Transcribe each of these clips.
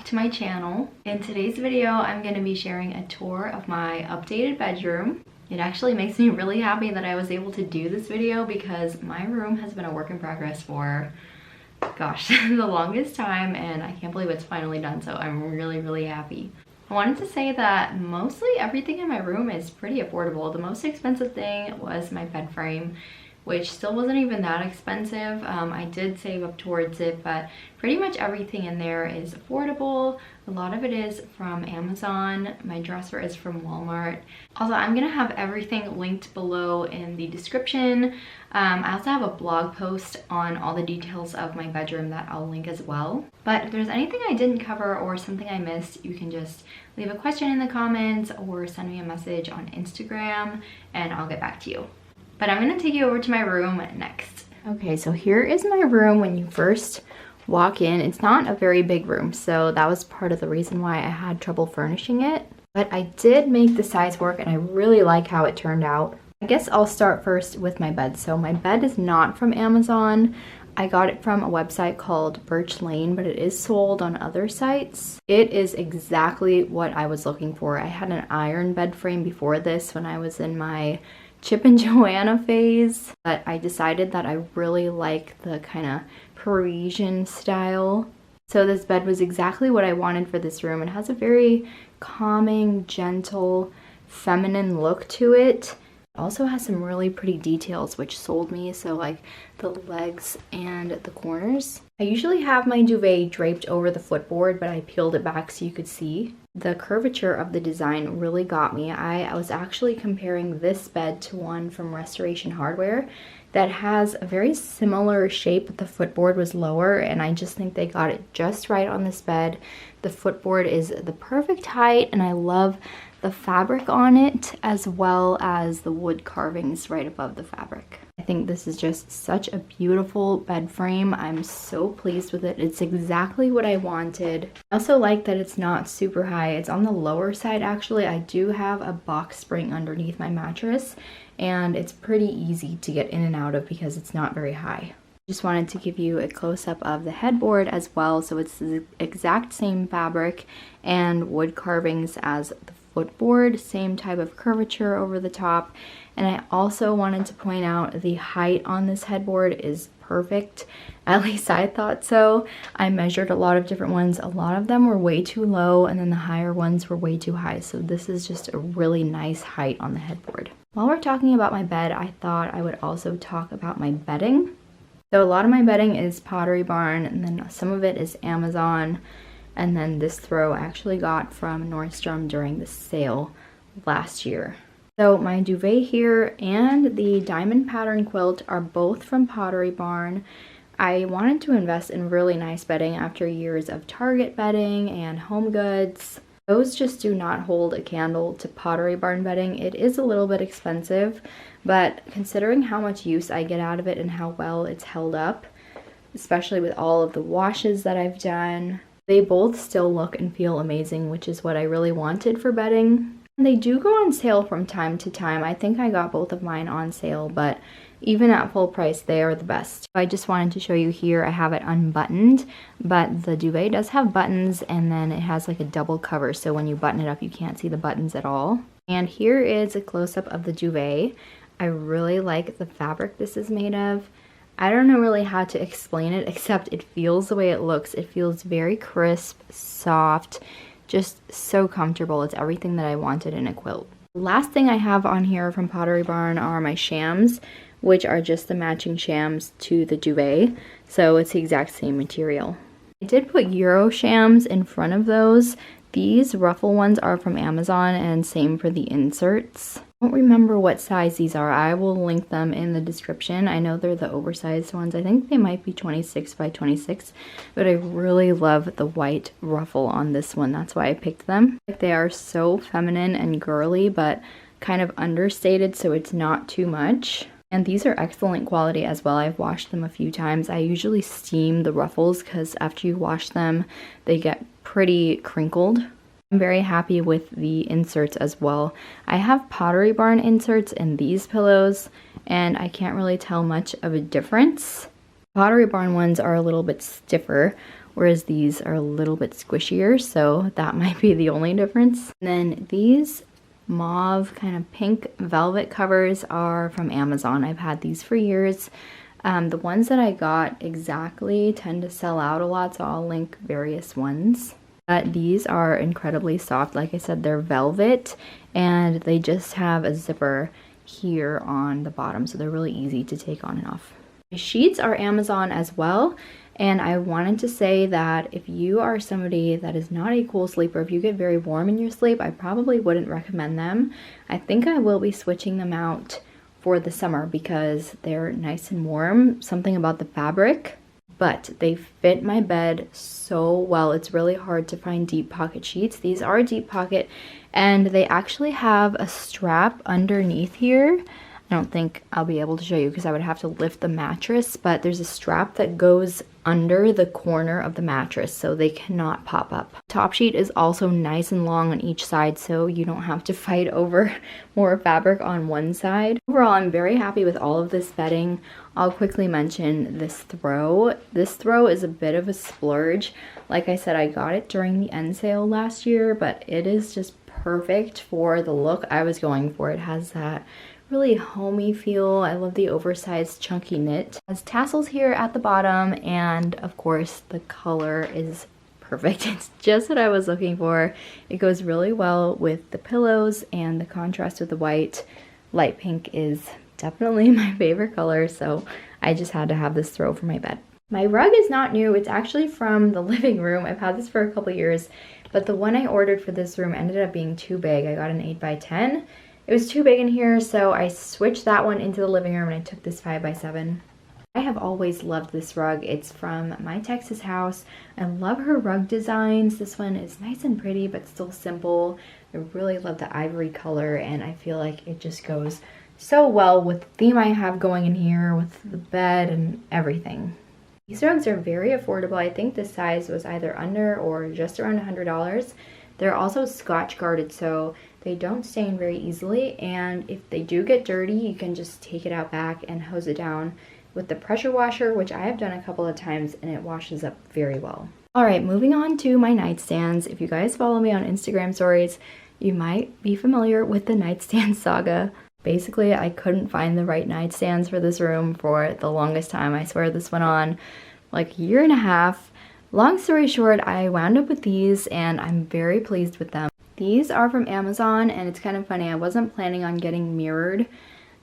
to my channel. In today's video, I'm going to be sharing a tour of my updated bedroom. It actually makes me really happy that I was able to do this video because my room has been a work in progress for, gosh, the longest time, and I can't believe it's finally done, so I'm really happy. I wanted to say that mostly everything in my room is pretty affordable. The most expensive thing was my bed frame, which still wasn't even that expensive. I did save up towards it, but pretty much everything in there is affordable. A lot of it is from Amazon. My dresser is from Walmart. Also, I'm gonna have everything linked below in the description. I also have a blog post on all the details of my bedroom that I'll link as well. But if there's anything I didn't cover or something I missed, you can just leave a question in the comments or send me a message on Instagram and I'll get back to you. But I'm gonna take you over to my room next. Okay, so here is my room when you first walk in. It's not a very big room, so that was part of the reason why I had trouble furnishing it. But I did make the size work and I really like how it turned out. I guess I'll start first with my bed. So my bed is not from Amazon. I got it from a website called Birch Lane, but it is sold on other sites. It is exactly what I was looking for. I had an iron bed frame before this when I was in my Chip and Joanna phase, but I decided that I really like the kind of Parisian style. So this bed was exactly what I wanted for this room. It has a very calming, gentle, feminine look to it. It also has some really pretty details which sold me, so like the legs and the corners. I usually have my duvet draped over the footboard, but I peeled it back so you could see. The curvature of the design really got me. I was actually comparing this bed to one from Restoration Hardware that has a very similar shape, but the footboard was lower, and I just think they got it just right on this bed. The footboard is the perfect height, and I love the fabric on it as well as the wood carvings right above the fabric. I think this is just such a beautiful bed frame. I'm so pleased with it. It's exactly what I wanted. I also like that it's not super high. It's on the lower side actually. I do have a box spring underneath my mattress and it's pretty easy to get in and out of because it's not very high. Just wanted to give you a close-up of the headboard as well. So it's the exact same fabric and wood carvings as the footboard, same type of curvature over the top. And I also wanted to point out the height on this headboard is perfect. At least I thought so. I measured a lot of different ones. A lot of them were way too low and then the higher ones were way too high. So this is just a really nice height on the headboard. While we're talking about my bed, I thought I would also talk about my bedding. So a lot of my bedding is Pottery Barn and then some of it is Amazon. And then this throw I actually got from Nordstrom during the sale last year. So my duvet here and the diamond pattern quilt are both from Pottery Barn. I wanted to invest in really nice bedding after years of Target bedding and Home Goods. Those just do not hold a candle to Pottery Barn bedding. It is a little bit expensive, but considering how much use I get out of it and how well it's held up, especially with all of the washes that I've done, they both still look and feel amazing, which is what I really wanted for bedding. And they do go on sale from time to time. I think I got both of mine on sale, but even at full price, they are the best. I just wanted to show you here, I have it unbuttoned, but the duvet does have buttons and then it has like a double cover. So when you button it up, you can't see the buttons at all. And here is a close-up of the duvet. I really like the fabric this is made of. I don't know really how to explain it except it feels the way it looks. It feels very crisp, soft, just so comfortable. It's everything that I wanted in a quilt. The last thing I have on here from Pottery Barn are my shams, which are just the matching shams to the duvet. So it's the exact same material. I did put Euro shams in front of those. These ruffle ones are from Amazon and same for the inserts. I don't remember what size these are. I will link them in the description. I know they're the oversized ones. I think they might be 26 by 26, but I really love the white ruffle on this one. That's why I picked them. They are so feminine and girly, but kind of understated, so it's not too much. And these are excellent quality as well. I've washed them a few times. I usually steam the ruffles because after you wash them, they get pretty crinkled. I'm very happy with the inserts as well. I have Pottery Barn inserts in these pillows, and I can't really tell much of a difference. Pottery Barn ones are a little bit stiffer, whereas these are a little bit squishier, so that might be the only difference. And then these mauve kind of pink velvet covers are from Amazon. I've had these for years. The ones that I got exactly tend to sell out a lot, so I'll link various ones. But these are incredibly soft. Like I said, they're velvet, and they just have a zipper here on the bottom, so they're really easy to take on and off. The sheets are Amazon as well, and I wanted to say that if you are somebody that is not a cool sleeper, if you get very warm in your sleep, I probably wouldn't recommend them. I think I will be switching them out for the summer because they're nice and warm. Something about the fabric, but they fit my bed so well. It's really hard to find deep pocket sheets. These are deep pocket, and they actually have a strap underneath here. I don't think I'll be able to show you because I would have to lift the mattress, but there's a strap that goes under the corner of the mattress so they cannot pop up. Top sheet is also nice and long on each side, so you don't have to fight over more fabric on one side. Overall, I'm very happy with all of this bedding. I'll quickly mention this throw. This throw is a bit of a splurge. Like I said, I got it during the end sale last year, but it is just perfect for the look I was going for. It has that really homey feel. I love the oversized chunky knit. It has tassels here at the bottom, and of course the color is perfect. It's just what I was looking for. It goes really well with the pillows, and the contrast with the white. Light pink is definitely my favorite color, so I just had to have this throw for my bed. My rug is not new. It's actually from the living room. I've had this for a couple years, but the one I ordered for this room ended up being too big. I got an 8x10. It was too big in here, so I switched that one into the living room and I took this 5x7. I have always loved this rug. It's from my Texas house. I love her rug designs. This one is nice and pretty, but still simple. I really love the ivory color, and I feel like it just goes so well with the theme I have going in here, with the bed and everything. These rugs are very affordable. I think the size was either under or just around $100. They're also Scotch guarded, so they don't stain very easily, and if they do get dirty, you can just take it out back and hose it down with the pressure washer, which I have done a couple of times, and it washes up very well. Alright, moving on to my nightstands. If you guys follow me on Instagram stories, you might be familiar with the nightstand saga. Basically, I couldn't find the right nightstands for this room for the longest time. I swear this went on like a year and a half. Long story short, I wound up with these, and I'm very pleased with them. These are from Amazon, and it's kind of funny. I wasn't planning on getting mirrored.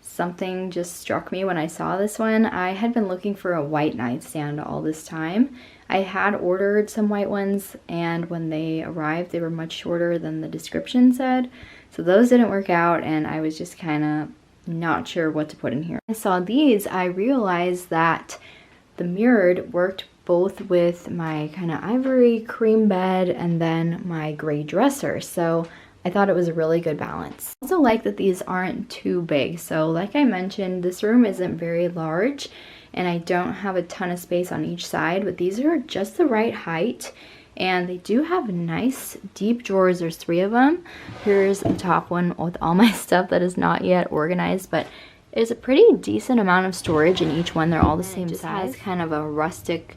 Something just struck me when I saw this one. I had been looking for a white nightstand all this time. I had ordered some white ones, and when they arrived, they were much shorter than the description said. So those didn't work out, and I was just kind of not sure what to put in here. I saw these, I realized that the mirrored worked both with my kind of ivory cream bed and then my gray dresser, so I thought it was a really good balance. I also like that these aren't too big. So like I mentioned, this room isn't very large, and I don't have a ton of space on each side, but these are just the right height, and they do have nice deep drawers. There's 3 of them. Here's the top one with all my stuff that is not yet organized, but there's a pretty decent amount of storage in each one. They're all the same size. It has kind of a rustic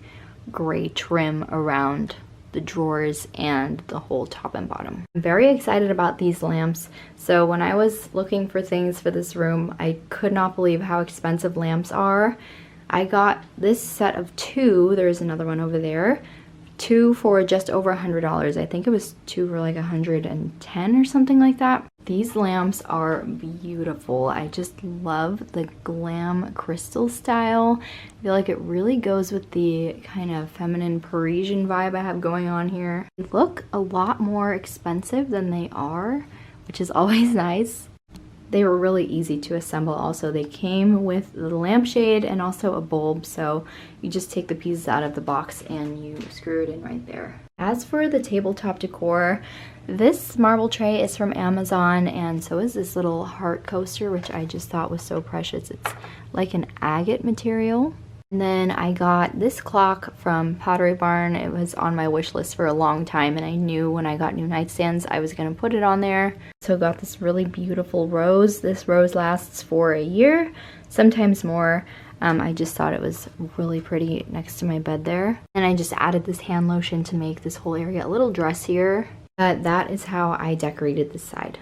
gray trim around the drawers and the whole top and bottom. I'm very excited about these lamps. So when I was looking for things for this room, I could not believe how expensive lamps are. I got this set of 2. There's another one over there. 2 for just over $100. I think it was 2 for like 110 or something like that. These lamps are beautiful. I just love the glam crystal style. I feel like it really goes with the kind of feminine Parisian vibe I have going on here. They look a lot more expensive than they are, which is always nice. They were really easy to assemble also. They came with the lampshade and also a bulb, so you just take the pieces out of the box and you screw it in right there. As for the tabletop decor, this marble tray is from Amazon, and so is this little heart coaster, which I just thought was so precious. It's like an agate material. And then I got this clock from Pottery Barn. It was on my wish list for a long time, and I knew when I got new nightstands I was going to put it on there. So I got this really beautiful rose. This rose lasts for a year, sometimes more. I just thought it was really pretty next to my bed there. And I just added this hand lotion to make this whole area a little dressier. But that is how I decorated this side.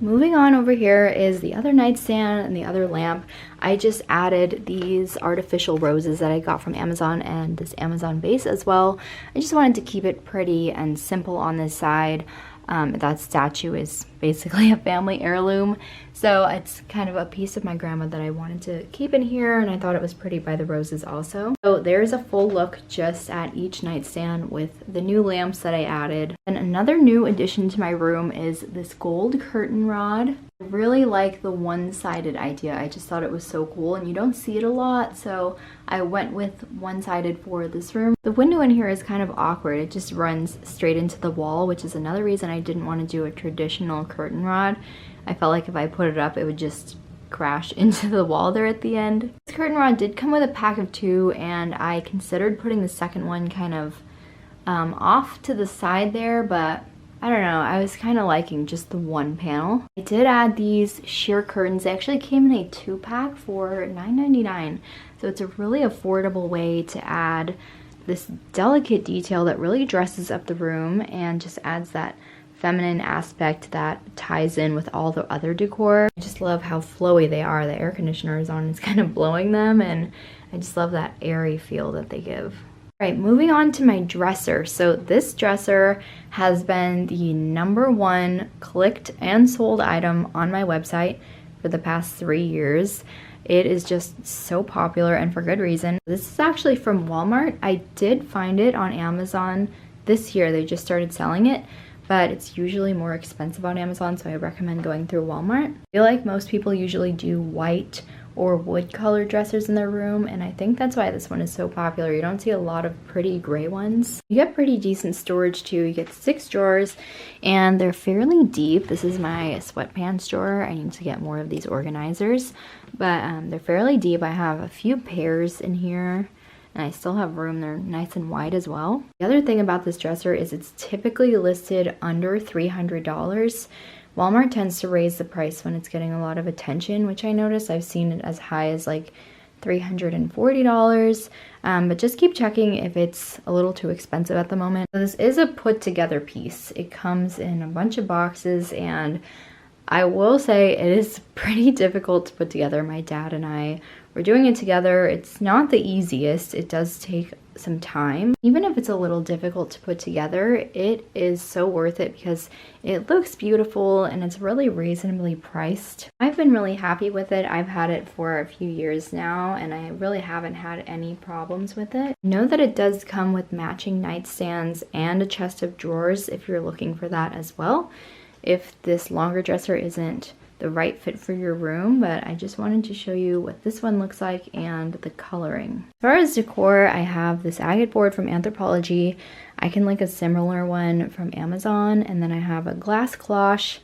Moving on over here is the other nightstand and the other lamp. I just added these artificial roses that I got from Amazon and this Amazon vase as well. I just wanted to keep it pretty and simple on this side. That statue is basically a family heirloom, so it's kind of a piece of my grandma that I wanted to keep in here, and I thought it was pretty by the roses also. So there's a full look just at each nightstand with the new lamps that I added. And another new addition to my room is this gold curtain rod. I really like the one-sided idea. I just thought it was so cool, and you don't see it a lot, so I went with one-sided for this room. The window in here is kind of awkward. It just runs straight into the wall, which is another reason I didn't want to do a traditional curtain rod. I felt like if I put it up, it would just crash into the wall there at the end. This curtain rod did come with a pack of 2, and I considered putting the second one kind of off to the side there, but I don't know, I was kind of liking just the one panel. I did add these sheer curtains. They actually came in a 2-pack for $9.99, so it's a really affordable way to add this delicate detail that really dresses up the room and just adds that feminine aspect that ties in with all the other decor. I just love how flowy they are. The air conditioner is on, it's kind of blowing them, and I just love that airy feel that they give. All right, moving on to my dresser. So this dresser has been the #1 clicked and sold item on my website for the past 3 years. It is just so popular, and for good reason. This is actually from Walmart. I did find it on Amazon this year. They just started selling it, but it's usually more expensive on Amazon, so I recommend going through Walmart. I feel like most people usually do white or wood color dressers in their room, and I think that's why this one is so popular. You don't see a lot of pretty gray ones. You get pretty decent storage too. You get 6 drawers, and they're fairly deep. This is my sweatpants drawer. I need to get more of these organizers, but they're fairly deep. I have a few pairs in here, and I still have room. They're nice and wide as well. The other thing about this dresser is it's typically listed under $300. Walmart tends to raise the price when it's getting a lot of attention, which I notice. I've seen it as high as like $340, but just keep checking if it's a little too expensive at the moment. So this is a put together piece. It comes in a bunch of boxes, and I will say it is pretty difficult to put together. My dad and I were doing it together. It's not the easiest. It does take some time. Even if it's a little difficult to put together, it is so worth it because it looks beautiful and it's really reasonably priced. I've been really happy with it. I've had it for a few years now, and I really haven't had any problems with it. Know that it does come with matching nightstands and a chest of drawers if you're looking for that as well, if this longer dresser isn't the right fit for your room, but I just wanted to show you what this one looks like and the coloring. As far as decor, I have this agate board from Anthropologie. I can link a similar one from Amazon, and then I have a glass cloche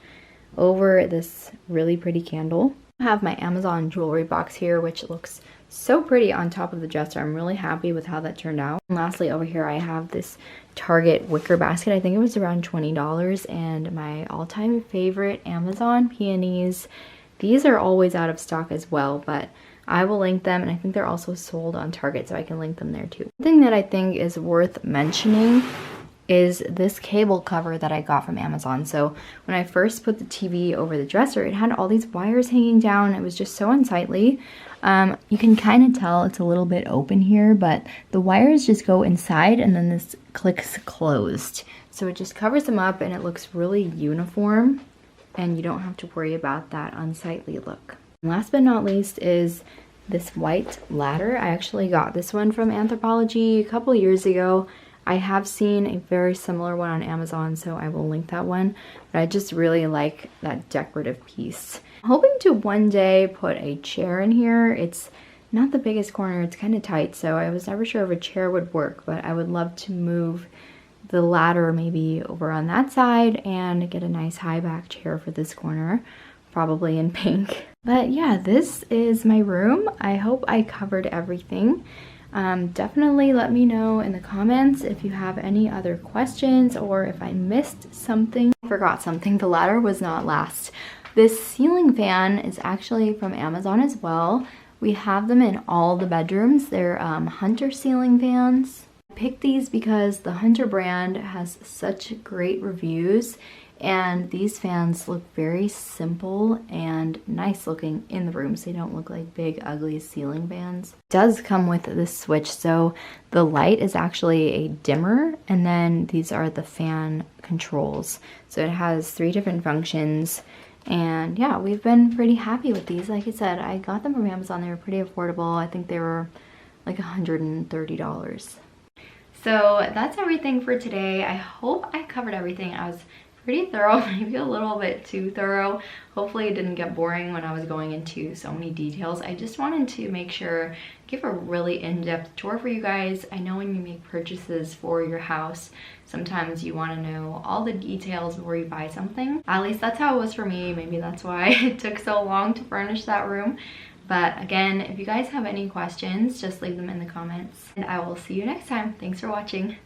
over this really pretty candle. I have my Amazon jewelry box here, which looks so pretty on top of the dresser. I'm really happy with how that turned out. And lastly, over here I have this Target wicker basket. I think it was around $20, and my all-time favorite Amazon peonies. These are always out of stock as well, but I will link them, and I think they're also sold on Target, so I can link them there too. One thing that I think is worth mentioning is this cable cover that I got from Amazon. So when I first put the TV over the dresser, it had all these wires hanging down. It was just so unsightly. You can kind of tell it's a little bit open here, but the wires just go inside and then this clicks closed. So it just covers them up and it looks really uniform, and you don't have to worry about that unsightly look. And last but not least is this white ladder. I actually got this one from Anthropologie a couple years ago. I have seen a very similar one on Amazon, so I will link that one, but I just really like that decorative piece. I'm hoping to one day put a chair in here. It's not the biggest corner, it's kind of tight, so I was never sure if a chair would work, but I would love to move the ladder maybe over on that side and get a nice high back chair for this corner, probably in pink. But yeah, this is my room. I hope I covered everything. Definitely let me know in the comments if you have any other questions or if I missed something. I forgot something. The ladder was not last. This ceiling fan is actually from Amazon as well, We have them in all the bedrooms. They're Hunter ceiling fans. I picked these because the Hunter brand has such great reviews, and these fans look very simple and nice looking in the rooms. They don't look like big ugly ceiling fans. It does come with this switch, so the light is actually a dimmer, and then these are the fan controls. So it has 3 different functions. And yeah, we've been pretty happy with these. Like I said, I got them from Amazon. They were pretty affordable. I think they were like $130. So that's everything for today. I hope I covered everything. I was pretty thorough, maybe a little bit too thorough. Hopefully it didn't get boring when I was going into so many details. I just wanted to make sure, give a really in-depth tour for you guys. I know when you make purchases for your house, sometimes you want to know all the details before you buy something. At least that's how it was for me. Maybe that's why it took so long to furnish that room. But again, if you guys have any questions, just leave them in the comments. And I will see you next time. Thanks for watching.